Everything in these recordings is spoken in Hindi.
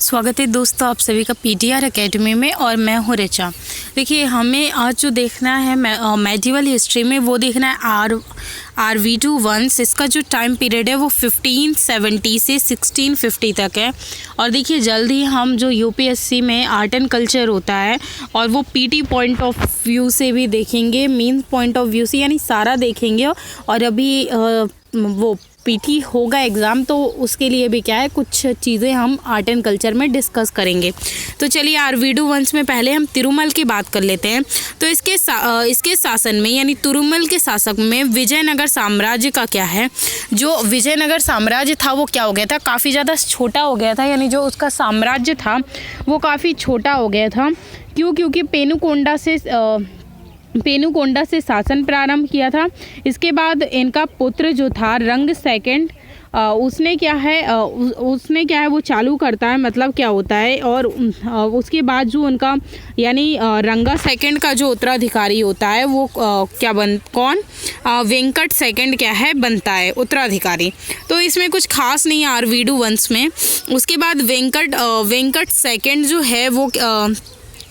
स्वागत है दोस्तों आप सभी का पीटीआर एकेडमी में। और मैं हूँ ऋचा। देखिए हमें आज जो देखना है मेडिवल हिस्ट्री में वो देखना है RV2 इसका जो टाइम पीरियड है वो 1570 से 1650 तक है। और देखिए जल्द ही हम जो यूपीएससी में आर्ट एंड कल्चर होता है और वो पीटी पॉइंट ऑफ व्यू से भी देखेंगे, मीन पॉइंट ऑफ व्यू से, यानी सारा देखेंगे। और अभी वो पीटी होगा एग्ज़ाम, तो उसके लिए भी क्या है कुछ चीज़ें हम आर्ट एंड कल्चर में डिस्कस करेंगे। तो चलिए RV2 में पहले हम तिरुमल की बात कर लेते हैं। तो इसके शासन में यानी तिरुमल के शासक में विजयनगर साम्राज्य का क्या है, जो विजयनगर साम्राज्य था वो क्या हो गया था, काफ़ी ज़्यादा छोटा हो गया था। यानी जो उसका साम्राज्य था वो काफ़ी छोटा हो गया था। क्योंकि पेनुकोंडा से शासन प्रारंभ किया था। इसके बाद इनका पुत्र जो था रंग सेकंड, उसने क्या है वो चालू करता है, मतलब क्या होता है। और उसके बाद जो उनका यानी रंगा सेकंड का जो उत्तराधिकारी होता है वो वेंकट सेकंड क्या है बनता है उत्तराधिकारी। तो इसमें कुछ खास नहीं है RV2 में। उसके बाद वेंकट सेकंड जो है वो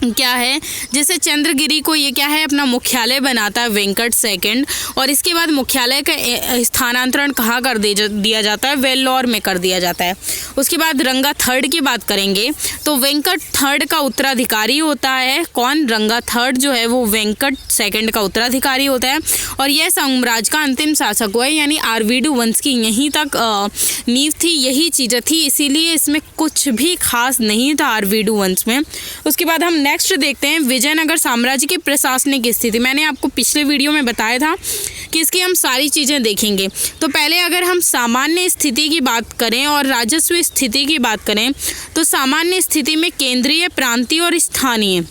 क्या है, जैसे चंद्रगिरी को ये क्या है अपना मुख्यालय बनाता है वेंकट सेकंड। और इसके बाद मुख्यालय का स्थानांतरण कहाँ कर दिया जाता है, वेल्लोर में कर दिया जाता है। उसके बाद रंगा थर्ड की बात करेंगे तो वेंकट थर्ड का उत्तराधिकारी होता है कौन, रंगा थर्ड जो है वो वेंकट सेकंड का उत्तराधिकारी होता है। और यह साम्राज्य का अंतिम शासक हुआ है। यानी RV2 की यहीं तक नींव थी, यही चीज़ें थी, इसीलिए इसमें कुछ भी खास नहीं था RV2 में। उसके बाद हम नेक्स्ट देखते हैं विजयनगर साम्राज्य की प्रशासनिक स्थिति। मैंने आपको पिछले वीडियो में बताया था कि इसकी हम सारी चीज़ें देखेंगे। तो पहले अगर हम सामान्य स्थिति की बात करें और राजस्व स्थिति की बात करें तो सामान्य स्थिति में केंद्रीय, प्रांतीय और स्थानीय।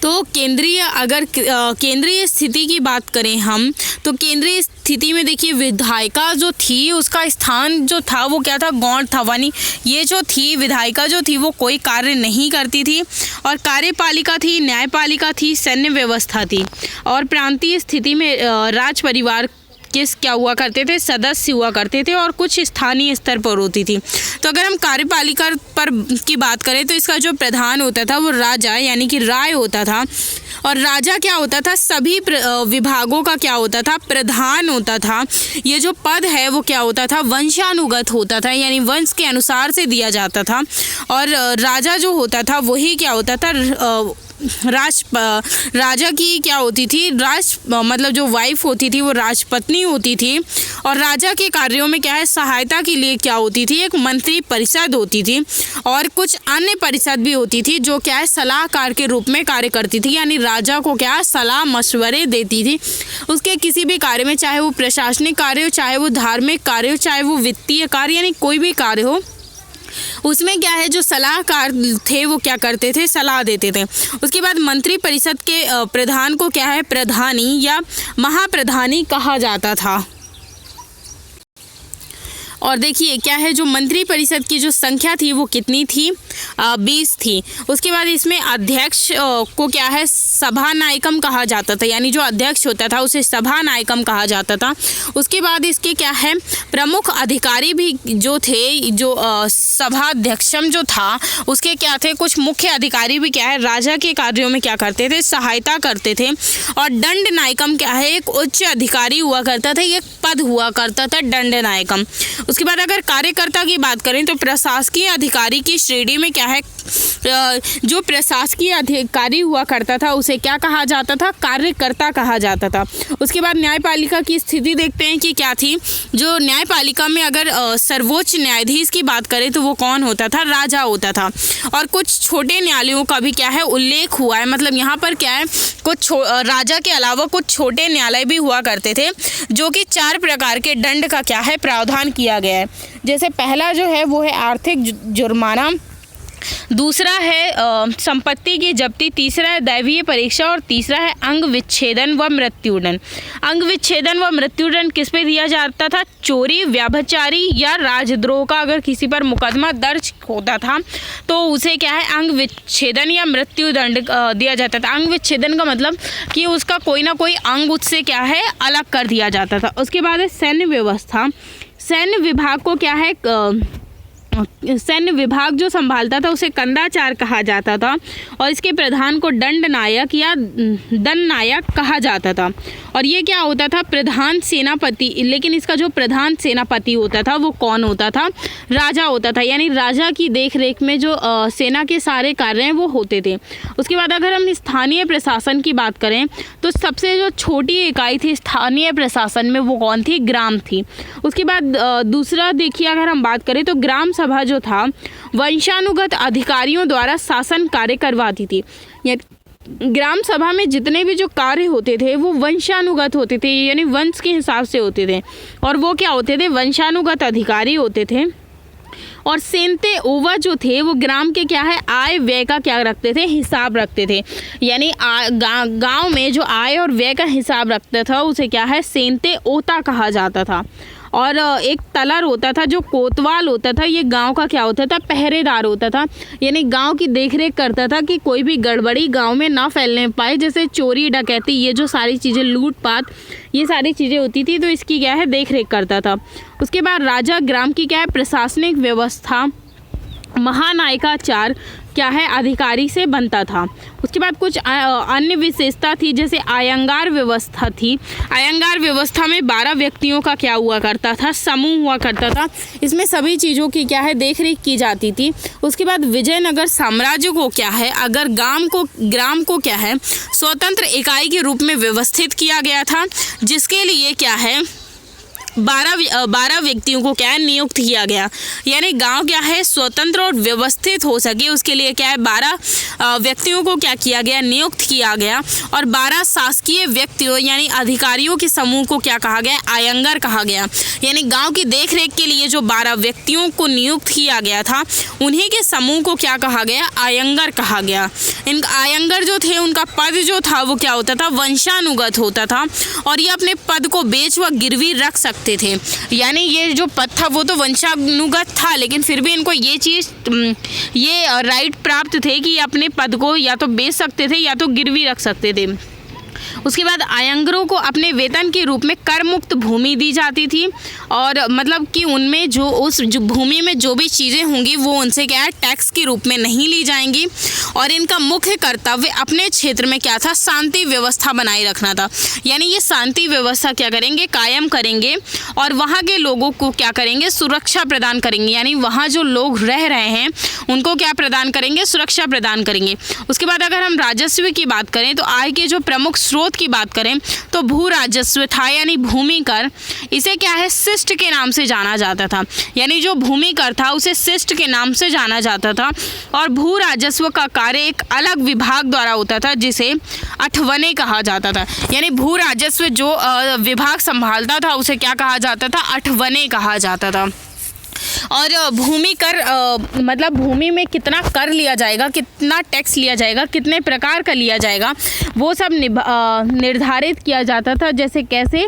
तो केंद्रीय स्थिति की बात करें हम तो केंद्रीय स्थिति में देखिए विधायिका जो थी उसका स्थान जो था वो क्या था, गौण था। यानी ये जो थी विधायिका जो थी वो कोई कार्य नहीं करती थी। और कार्यपालिका थी, न्यायपालिका थी, सैन्य व्यवस्था थी। और प्रांतीय स्थिति में राज परिवार क्या हुआ करते थे, सदस्य हुआ करते थे और कुछ स्थानीय स्तर पर होती थी। तो अगर हम कार्यपालिका पर की बात करें तो इसका जो प्रधान होता था वो राजा यानी कि राय होता था। और राजा क्या होता था, सभी विभागों का क्या होता था, प्रधान होता था। ये जो पद है वो क्या होता था, वंशानुगत होता था, यानी वंश के अनुसार से दिया जाता था। और राजा जो होता था वही क्या होता था, राजा की क्या होती थी, मतलब जो वाइफ होती थी वो राजपत्नी होती थी। और राजा के कार्यों में क्या है सहायता के लिए क्या होती थी, एक मंत्री परिषद होती थी। और कुछ अन्य परिषद भी होती थी जो क्या है सलाहकार के रूप में कार्य करती थी। यानी राजा को क्या है सलाह मशवरे देती थी उसके किसी भी कार्य में, चाहे वो प्रशासनिक कार्य हो, चाहे वो धार्मिक कार्य हो, चाहे वो वित्तीय कार्य, यानी कोई भी कार्य हो उसमें क्या है जो सलाहकार थे वो क्या करते थे, सलाह देते थे। उसके बाद मंत्री परिषद के प्रधान को क्या है प्रधानी या महाप्रधानी कहा जाता था। और देखिए क्या है जो मंत्री परिषद की जो संख्या थी वो कितनी थी, 20 थी। उसके बाद इसमें अध्यक्ष को क्या है सभा नायकम कहा जाता था, यानी जो अध्यक्ष होता था उसे सभा नायकम कहा जाता था। उसके बाद इसके क्या है प्रमुख अधिकारी भी जो थे, जो सभाध्यक्षम जो था उसके क्या थे, कुछ मुख्य अधिकारी भी क्या है राजा के कार्यों में क्या करते थे, सहायता करते थे। और दंड नायकम क्या है एक उच्च अधिकारी हुआ करता था, एक पद हुआ करता था दंड नायकम। उसके बाद अगर कार्यकर्ता की बात करें तो प्रशासकीय अधिकारी की श्रेणी में क्या है, जो प्रशासकीय अधिकारी हुआ करता था उसे क्या कहा जाता था, कार्यकर्ता कहा जाता था। उसके बाद न्यायपालिका की स्थिति देखते हैं कि क्या थी। जो न्यायपालिका में अगर सर्वोच्च न्यायाधीश की बात करें तो वो कौन होता था, राजा होता था। और कुछ छोटे न्यायालयों का भी क्या है उल्लेख हुआ है, मतलब यहाँ पर क्या है कुछ राजा के अलावा कुछ छोटे न्यायालय भी हुआ करते थे जो कि 4 प्रकार के दंड का क्या है प्रावधान किया गया है। जैसे पहला जो है वो है आर्थिक जुर्माना, दूसरा है संपत्ति की जब्ती, तीसरा है दैवीय परीक्षा और तीसरा है अंग विच्छेदन व मृत्युदंड। अंग विच्छेदन व मृत्युदंड किस पे दिया जाता था, चोरी, व्यभिचारी या राजद्रोह का अगर किसी पर मुकदमा दर्ज होता था तो उसे क्या है अंग विच्छेदन या मृत्युदंड दिया जाता था। अंग विच्छेदन का मतलब कि उसका कोई ना कोई अंग उससे क्या है अलग कर दिया जाता था। उसके बाद है सैन्य व्यवस्था। सैन्य विभाग को क्या है सैन्य विभाग जो संभालता था उसे कंदाचार कहा जाता था और इसके प्रधान को दंड नायक या दंड नायक कहा जाता था। और ये क्या होता था, प्रधान सेनापति, लेकिन इसका जो प्रधान सेनापति होता था वो कौन होता था, राजा होता था। यानी राजा की देखरेख में जो सेना के सारे कार्य हैं वो होते थे। उसके बाद अगर हम स्थानीय प्रशासन की बात करें तो सबसे जो छोटी इकाई थी स्थानीय प्रशासन में वो कौन थी, ग्राम थी। उसके बाद दूसरा देखिए अगर हम बात करें तो ग्राम सभा जो था वंशानुगत अधिकारियों द्वारा शासन कार्य करवाती थी। ग्राम सभा में जितने भी जो कार्य होते थे वो वंशानुगत होते थे, यानी वंश के हिसाब से होते थे। और वो क्या होते थे, वंशानुगत अधिकारी होते थे। और सेंते ओवा जो थे वो ग्राम के क्या है, आय व्यय का क्या रखते थे, हिसाब रखते थे। यानी गांव में जो आय और व्यय का हिसाब रखता था उसे क्या है, सेंते ओता कहा जाता था। और एक तलर होता था जो कोतवाल होता था, ये गांव का क्या होता था, पहरेदार होता था। यानी गांव की देखरेख करता था कि कोई भी गड़बड़ी गांव में ना फैलने पाए, जैसे चोरी डकैती ये जो सारी चीज़ें, लूटपाट ये सारी चीज़ें होती थी, तो इसकी क्या है, देखरेख करता था। उसके बाद राजा ग्राम की क्या है, प्रशासनिक व्यवस्था महानायकाचार क्या है, अधिकारी से बनता था। उसके बाद कुछ अन्य विशेषता थी, जैसे आयंगार व्यवस्था थी। आयंगार व्यवस्था में 12 व्यक्तियों का क्या हुआ करता था, समूह हुआ करता था। इसमें सभी चीज़ों की क्या है, देखरेख की जाती थी। उसके बाद विजयनगर साम्राज्य को क्या है, अगर ग्राम को क्या है, स्वतंत्र इकाई के रूप में व्यवस्थित किया गया था, जिसके लिए क्या है 12 व्यक्तियों को क्या है, नियुक्त किया गया। यानी गांव क्या है, स्वतंत्र और व्यवस्थित हो सके उसके लिए क्या है, 12 व्यक्तियों को क्या किया गया, नियुक्त किया गया। और 12 शासकीय व्यक्तियों यानी अधिकारियों के समूह को क्या कहा गया, आयंगर कहा गया। यानी गांव की देखरेख के लिए जो 12 व्यक्तियों को नियुक्त किया गया था उन्हीं के समूह को क्या कहा गया, आयंगर कहा गया। इन आयंगर जो थे उनका पद जो था वो क्या होता था, वंशानुगत होता था और ये अपने पद को बेच व गिरवी रख सकते थे। यानी ये जो पद था वो तो वंशानुगत था, लेकिन फिर भी इनको ये राइट प्राप्त थे कि अपने पद को या तो बेच सकते थे या तो गिरवी रख सकते थे। उसके बाद आयंगरों को अपने वेतन के रूप में कर मुक्त भूमि दी जाती थी और मतलब कि उनमें जो भूमि में जो भी चीज़ें होंगी वो उनसे क्या है, टैक्स के रूप में नहीं ली जाएंगी। और इनका मुख्य कर्तव्य अपने क्षेत्र में क्या था, शांति व्यवस्था बनाए रखना था। यानी ये शांति व्यवस्था क्या करेंगे, कायम करेंगे और वहाँ के लोगों को क्या करेंगे, सुरक्षा प्रदान करेंगे। यानी वहाँ जो लोग रह रहे हैं उनको क्या प्रदान करेंगे, सुरक्षा प्रदान करेंगे। उसके बाद अगर हम राजस्व की बात करें तो आय के जो प्रमुख स्रोत की बात करें तो भू राजस्व था, यानी भूमि कर। इसे क्या है, शिष्ट के नाम से जाना जाता था। यानी जो भूमि कर था उसे शिष्ट के नाम से जाना जाता था। और भू राजस्व का कार्य एक अलग विभाग द्वारा होता था जिसे अठवने कहा जाता था। यानी भू राजस्व जो विभाग संभालता था उसे क्या कहा जाता था, अठवने कहा जाता था। और भूमि कर मतलब भूमि में कितना कर लिया जाएगा, कितना टैक्स लिया जाएगा, कितने प्रकार का लिया जाएगा, वो सब निर्धारित किया जाता था। जैसे कैसे,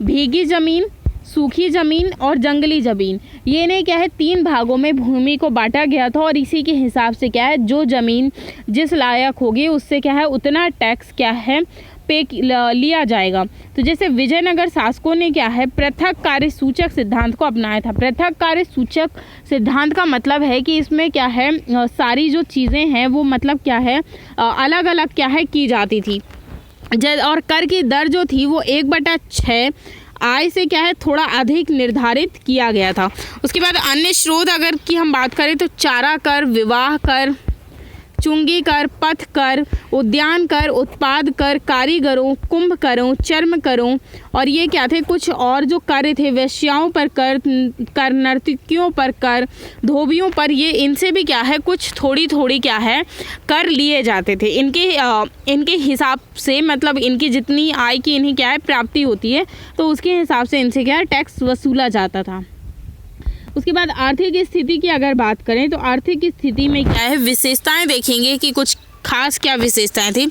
भीगी ज़मीन, सूखी ज़मीन और जंगली ज़मीन, ये नहीं क्या है, 3 भागों में भूमि को बांटा गया था। और इसी के हिसाब से क्या है, जो ज़मीन जिस लायक होगी उससे क्या है, उतना टैक्स क्या है, पे लिया जाएगा। तो जैसे विजयनगर शासकों ने क्या है, पृथक कार्य सूचक सिद्धांत को अपनाया था। पृथक कार्य सूचक सिद्धांत का मतलब है कि इसमें क्या है, सारी जो चीज़ें हैं वो मतलब क्या है, अलग अलग क्या है की जाती थी। और कर की दर जो थी वो 1/6 आय से क्या है, थोड़ा अधिक निर्धारित किया गया था। उसके बाद अन्य स्रोत अगर की हम बात करें तो चारा कर, विवाह कर, चुंगी कर, पथ कर, उद्यान कर, उत्पाद कर, कारीगरों, कुंभ करों, चर्म करों, और ये क्या थे, कुछ और जो कार्य थे, वेश्याओं पर कर, नर्तकियों पर कर, धोबियों पर, ये इनसे भी क्या है, कुछ थोड़ी क्या है, कर लिए जाते थे। इनके हिसाब से मतलब इनकी जितनी आय की इन्हें क्या है प्राप्ति होती है तो उसके हिसाब से इनसे क्या है, टैक्स वसूला जाता था। उसके बाद आर्थिक स्थिति की अगर बात करें तो आर्थिक स्थिति में क्या है, विशेषताएं देखेंगे कि कुछ खास क्या विशेषताएं थी।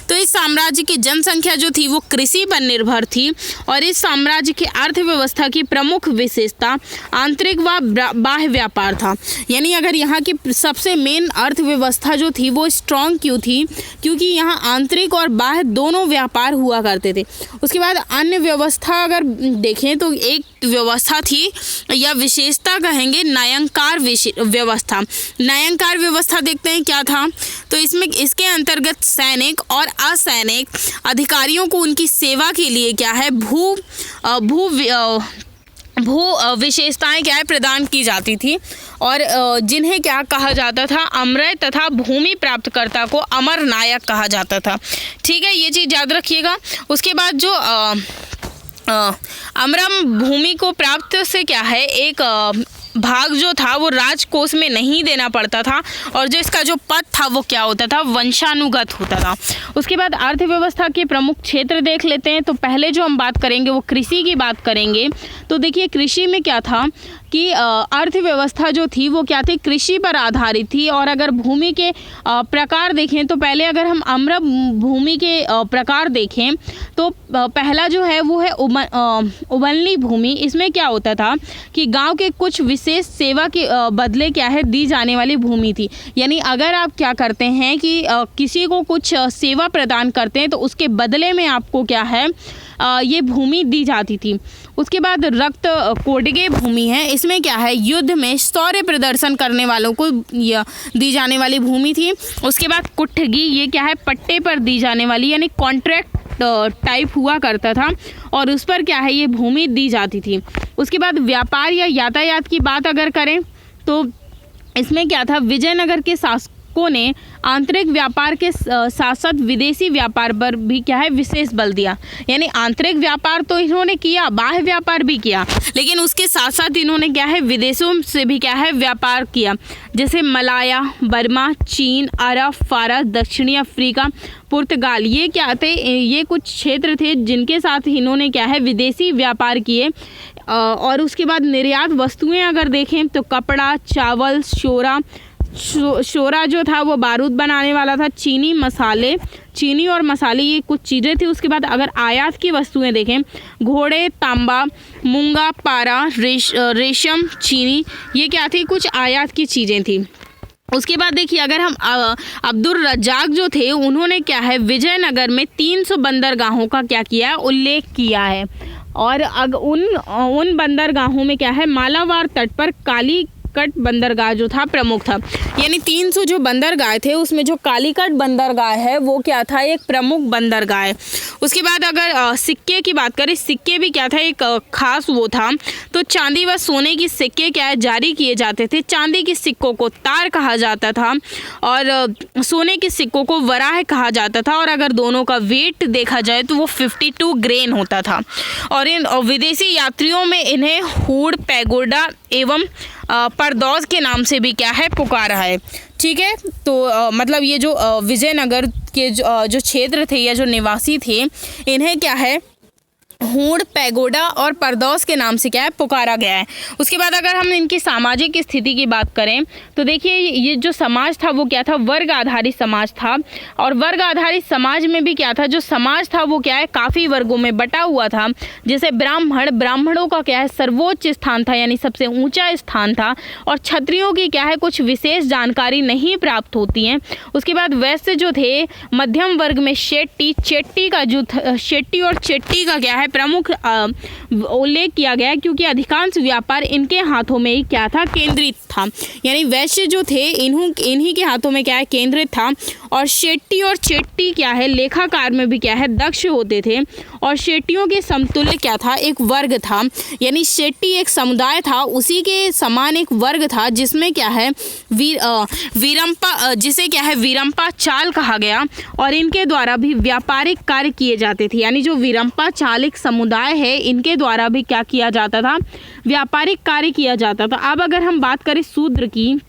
तो इस साम्राज्य की जनसंख्या जो थी वो कृषि पर निर्भर थी और इस साम्राज्य की अर्थव्यवस्था की प्रमुख विशेषता आंतरिक व बाह्य व्यापार था। यानी अगर यहाँ की सबसे मेन अर्थव्यवस्था जो थी वो स्ट्रॉन्ग क्यों थी, क्योंकि यहाँ आंतरिक और बाह्य दोनों व्यापार हुआ करते थे। उसके बाद अन्य व्यवस्था अगर देखें तो एक व्यवस्था थी या विशेषता कहेंगे न्यायंकार व्यवस्था। न्यायंकार व्यवस्था देखते हैं क्या था। तो इसमें इसके अंतर्गत सैनिक और असैनिक अधिकारियों को उनकी सेवा के लिए क्या है भू विशेषताएं क्या है प्रदान की जाती थी और जिन्हें क्या कहा जाता था, अमर तथा भूमि प्राप्तकर्ता को अमर नायक कहा जाता था। ठीक है, ये चीज़ याद रखिएगा। उसके बाद जो अमरम भूमि को प्राप्त से क्या है एक भाग जो था वो राजकोष में नहीं देना पड़ता था और जो इसका जो पद था वो क्या होता था, वंशानुगत होता था। उसके बाद अर्थव्यवस्था के प्रमुख क्षेत्र देख लेते हैं। तो पहले जो हम बात करेंगे वो कृषि की बात करेंगे। तो देखिए कृषि में क्या था कि अर्थव्यवस्था जो थी वो क्या थी, कृषि पर आधारित थी। और अगर भूमि के प्रकार देखें तो पहले अगर हम अम्र भूमि के प्रकार देखें तो पहला जो है वो है उबलनी भूमि। इसमें क्या होता था कि गांव के कुछ विशेष सेवा के बदले क्या है दी जाने वाली भूमि थी। यानी अगर आप क्या करते हैं कि किसी को कुछ सेवा प्रदान करते हैं तो उसके बदले में आपको क्या है ये भूमि दी जाती थी। उसके बाद रक्त कोडगे भूमि है। इसमें क्या है युद्ध में शौर्य प्रदर्शन करने वालों को दी जाने वाली भूमि थी। उसके बाद कुठगी, ये क्या है पट्टे पर दी जाने वाली यानी कॉन्ट्रैक्ट टाइप हुआ करता था और उस पर क्या है ये भूमि दी जाती थी। उसके बाद व्यापार या यातायात की बात अगर करें तो इसमें क्या था, विजयनगर के शासकों ने आंतरिक व्यापार के साथ साथ विदेशी व्यापार पर भी क्या है विशेष बल दिया। यानी आंतरिक व्यापार तो इन्होंने किया, बाह्य व्यापार भी किया, लेकिन उसके साथ साथ इन्होंने क्या है विदेशों से भी क्या है व्यापार किया। जैसे मलाया, बर्मा, चीन, अरब, फारस, दक्षिणी अफ्रीका, पुर्तगाल, ये क्या थे, ये कुछ क्षेत्र थे जिनके साथ इन्होंने क्या है विदेशी व्यापार किए। और उसके बाद निर्यात वस्तुएं अगर देखें तो कपड़ा, चावल, शोरा जो था वो बारूद बनाने वाला था, चीनी और मसाले ये कुछ चीज़ें थी। उसके बाद अगर आयात की वस्तुएं देखें, घोड़े, तांबा, मूंगा, पारा, रेशम, चीनी, ये क्या थी कुछ आयात की चीज़ें थी। उसके बाद देखिए अगर हम अब्दुल रज्जाक जो थे उन्होंने क्या है विजयनगर में 300 बंदरगाहों का क्या किया है उल्लेख किया है। और उन बंदरगाहों में क्या है मालाबार तट पर कालीकट बंदरगाह जो था प्रमुख था। यानी 300 जो बंदरगाह थे उसमें जो कालीकट बंदरगाह है वो क्या था एक प्रमुख बंदरगाह है। उसके बाद अगर सिक्के की बात करें, सिक्के भी क्या था एक खास वो था। तो चांदी व सोने की सिक्के क्या है जारी किए जाते थे। चांदी के सिक्कों को तार कहा जाता था और सोने के सिक्कों को वराह कहा जाता था। और अगर दोनों का वेट देखा जाए तो वो 52 ग्रेन होता था। और इन विदेशी यात्रियों में इन्हें हुड, पैगोडा एवं परदौस के नाम से भी क्या है पुकारा है। ठीक है, तो मतलब ये जो विजयनगर के जो क्षेत्र थे या जो निवासी थे इन्हें क्या है हूड़, पैगोडा और परदौस के नाम से क्या है पुकारा गया है। उसके बाद अगर हम इनकी सामाजिक स्थिति की बात करें तो देखिए ये जो समाज था वो क्या था वर्ग आधारित समाज था। और वर्ग आधारित समाज में भी क्या था जो समाज था वो क्या है काफ़ी वर्गों में बटा हुआ था। जैसे ब्राह्मणों का क्या है सर्वोच्च स्थान था यानी सबसे ऊंचा स्थान था। और क्षत्रियों की क्या है कुछ विशेष जानकारी नहीं प्राप्त होती हैं। उसके बाद वैश्य जो थे मध्यम वर्ग में शेट्टी और चेट्टी का क्या है प्रमुख उल्लेख किया गया है क्योंकि अधिकांश व्यापार इनके हाथों में ही क्या था केंद्रित था। यानी वैश्य जो थे इन्हीं के हाथों में क्या है केंद्रित था। और शेट्टी और चेट्टी क्या है लेखाकार में भी क्या है दक्ष होते थे। और शेट्टियों के समतुल्य क्या था एक वर्ग था। यानी शेट्टी एक समुदाय था, उसी के समान एक वर्ग था जिसमें क्या है वीरम्पा जिसे क्या है वीरम्पा चाल कहा गया। और इनके द्वारा भी व्यापारिक कार्य किए जाते थे। यानी जो वीरम्पा चाल एक समुदाय है इनके द्वारा भी क्या किया जाता था व्यापारिक कार्य किया जाता था। अब अगर हम बात करें शूद्र की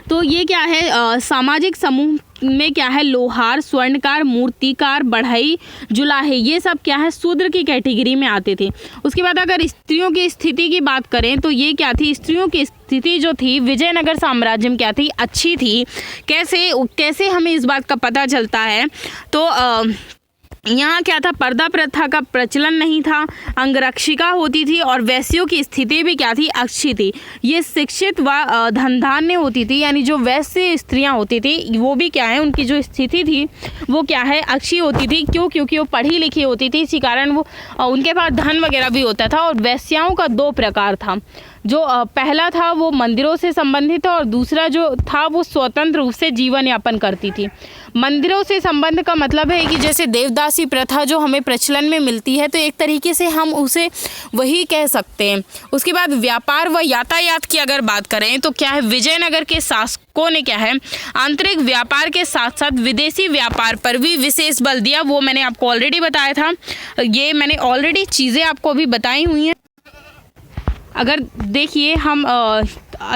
तो ये क्या है सामाजिक समूह में क्या है लोहार, स्वर्णकार, मूर्तिकार, बढ़ई, जुलाहे, ये सब क्या है शूद्र की कैटेगरी में आते थे। उसके बाद अगर स्त्रियों की स्थिति की बात करें तो ये क्या थी स्त्रियों की स्थिति जो थी विजयनगर साम्राज्य में क्या थी अच्छी थी। कैसे हमें इस बात का पता चलता है तो यहाँ क्या था, पर्दा प्रथा का प्रचलन नहीं था, अंगरक्षिका होती थी और वैश्यों की स्थिति भी क्या थी, अच्छी थी। ये शिक्षित व धनधान्य होती थी, यानी जो वैश्य स्त्रियाँ होती थी वो भी क्या है, उनकी जो स्थिति थी वो क्या है, अच्छी होती थी। क्यों? क्योंकि वो पढ़ी लिखी होती थी, इसी कारण वो उनके पास धन वगैरह भी होता था। और वैश्याओं का दो प्रकार था, जो पहला था वो मंदिरों से संबंधित था और दूसरा जो था वो स्वतंत्र रूप से जीवन यापन करती थी। मंदिरों से संबंध का मतलब है कि जैसे देवदासी प्रथा जो हमें प्रचलन में मिलती है, तो एक तरीके से हम उसे वही कह सकते हैं। उसके बाद व्यापार व यातायात की अगर बात करें तो क्या है, विजयनगर के शासकों ने क्या है, आंतरिक व्यापार के साथ साथ विदेशी व्यापार पर भी विशेष बल दिया। वो मैंने आपको ऑलरेडी बताया था, ये मैंने ऑलरेडी चीज़ें आपको अभी बताई हुई हैं। अगर देखिए हम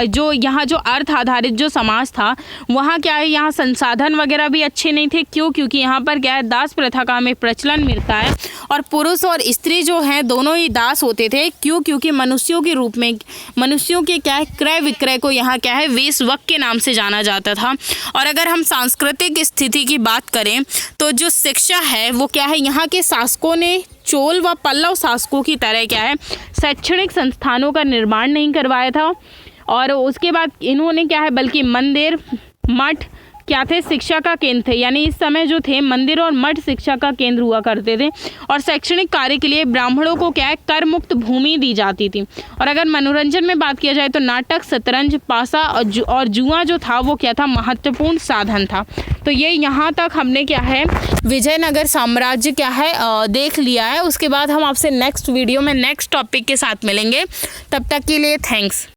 जो यहाँ जो अर्थ आधारित जो समाज था वहाँ क्या है, यहाँ संसाधन वगैरह भी अच्छे नहीं थे। क्यों? क्योंकि यहाँ पर क्या है, दास प्रथा का हमें प्रचलन मिलता है और पुरुष और स्त्री जो हैं दोनों ही दास होते थे। क्यों? क्योंकि मनुष्यों के रूप में मनुष्यों के क्या है, क्रय विक्रय को यहाँ क्या है, वेश्यवक के नाम से जाना जाता था। और अगर हम सांस्कृतिक स्थिति की बात करें तो जो शिक्षा है वो क्या है, यहाँ के शासकों ने चोल व पल्लव शासकों की तरह क्या है, शैक्षणिक संस्थानों का निर्माण नहीं करवाया था। और उसके बाद इन्होंने क्या है, बल्कि मंदिर मठ क्या थे, शिक्षा का केंद्र थे। यानी इस समय जो थे मंदिर और मठ शिक्षा का केंद्र हुआ करते थे। और शैक्षणिक कार्य के लिए ब्राह्मणों को क्या है, कर मुक्त भूमि दी जाती थी। और अगर मनोरंजन में बात किया जाए तो नाटक, शतरंज, पासा और जुआ जो था वो क्या था, महत्वपूर्ण साधन था। तो ये यहाँ तक हमने क्या है, विजयनगर साम्राज्य क्या है देख लिया है। उसके बाद हम आपसे नेक्स्ट वीडियो में नेक्स्ट टॉपिक के साथ मिलेंगे। तब तक के लिए थैंक्स।